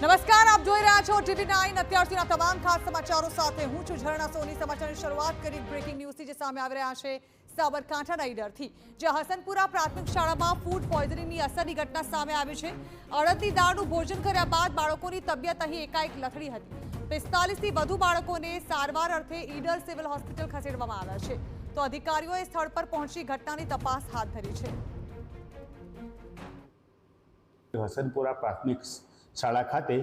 નમસ્કાર, આપ જોઈ રહ્યા છો TV9 અત્યાર સુધીના તમામ ખાસ સમાચારો સાથે હું છું ઝરણા સોની। સમાચારની શરૂઆત કરી બ્રેકિંગ ન્યૂઝથી જે સામે આવી રહ્યા છે સાબરકાંઠાના ઈડરથી, જ્યાં હસનપુરા પ્રાથમિક શાળામાં ફૂડ પોઈઝનિંગની અસરની ઘટના સામે આવી છે। અડદની દાળનું ભોજન કર્યા બાદ બાળકોની તબિયત અહીં એકાએક લથડી હતી। 45થી વધુ બાળકોને સારવાર અર્થે ઈડર સિવિલ હોસ્પિટલ ખસેડવામાં આવ્યા છે, તો અધિકારીઓએ સ્થળ પર પહોંચી ઘટનાની તપાસ હાથ ધરી છે। હસનપુરા પ્રાથમિક શાળા ખાતે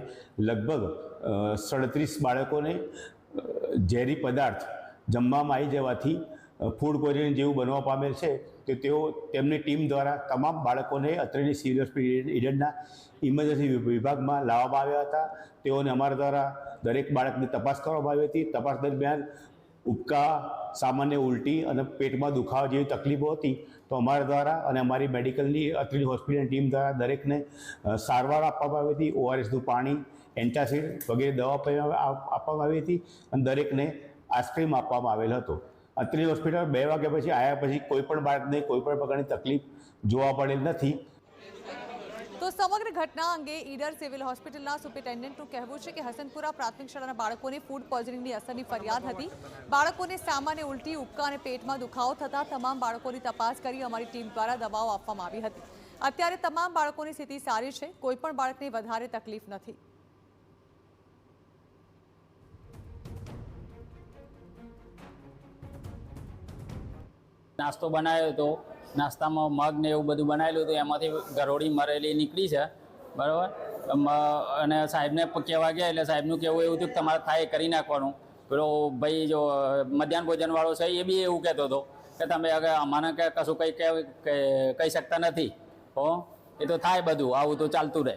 લગભગ 37 બાળકોને ઝેરી પદાર્થ જમવામાં આવી જવાથી ફૂડ પોઈઝનિંગ જેવું બનવા પામેલ છે, તો તેમની ટીમ દ્વારા તમામ બાળકોને અત્રેની સિવિલ હોસ્પિટલ ઈડરના ઇમરજન્સી વિભાગમાં લાવવામાં આવ્યા હતા। તેઓને અમારા દ્વારા દરેક બાળકની તપાસ કરવામાં આવી હતી। તપાસ દરમિયાન ઉબકા, સામાન્ય ઉલટી અને પેટમાં દુખાવા જેવી તકલીફો હતી, તો અમારા દ્વારા અને અમારી મેડિકલની અત્રેની હોસ્પિટલની ટીમ દ્વારા દરેકને સારવાર આપવામાં આવી હતી। ORSનું પાણી, એન્ટાસિડ વગેરે દવા આપવામાં આવી હતી અને દરેકને આઈસ્ક્રીમ આપવામાં આવેલ હતો। અત્રેની હોસ્પિટલ 2 વાગ્યા પછી આવ્યા પછી કોઈ પણ બાળકને કોઈ પણ પ્રકારની તકલીફ જોવા પડેલ નથી। તો સમગ્ર ઘટના અંગે ઈડર સિવિલ હોસ્પિટલના સુપ્રિન્ટેન્ડન્ટનું કહેવું છે કે હસનપુરા પ્રાથમિક શાળાના બાળકોને ફૂડ પોઈઝનિંગની અસરની ફરિયાદ હતી। બાળકોને સામાન્ય ઉલટી, ઉબકા અને પેટમાં દુખાવો થતાં તમામ બાળકોની તપાસ કરી અમારી ટીમ દ્વારા દવાઓ આપવામાં આવી હતી। અત્યારે તમામ બાળકોની સ્થિતિ સારી છે, કોઈ પણ બાળકને વધારે તકલીફ નથી। નાસ્તો બનાવ્યો હતો, નાસ્તામાં મગ ને એવું બધું બનાવેલું હતું, એમાંથી ગરોળી મરેલી નીકળી છે, બરાબર। અને સાહેબને કહેવા ગયા એટલે સાહેબનું કહેવું એવું હતું કે તમારે થાય કરી નાખવાનું। પેલો ભાઈ જો મધ્યાહન ભોજનવાળો છે એ બી એવું કહેતો હતો કે તમે અગર અમારે કશું કહી શકતા નથી, હો એ તો થાય બધું, આવું તો ચાલતું રહે।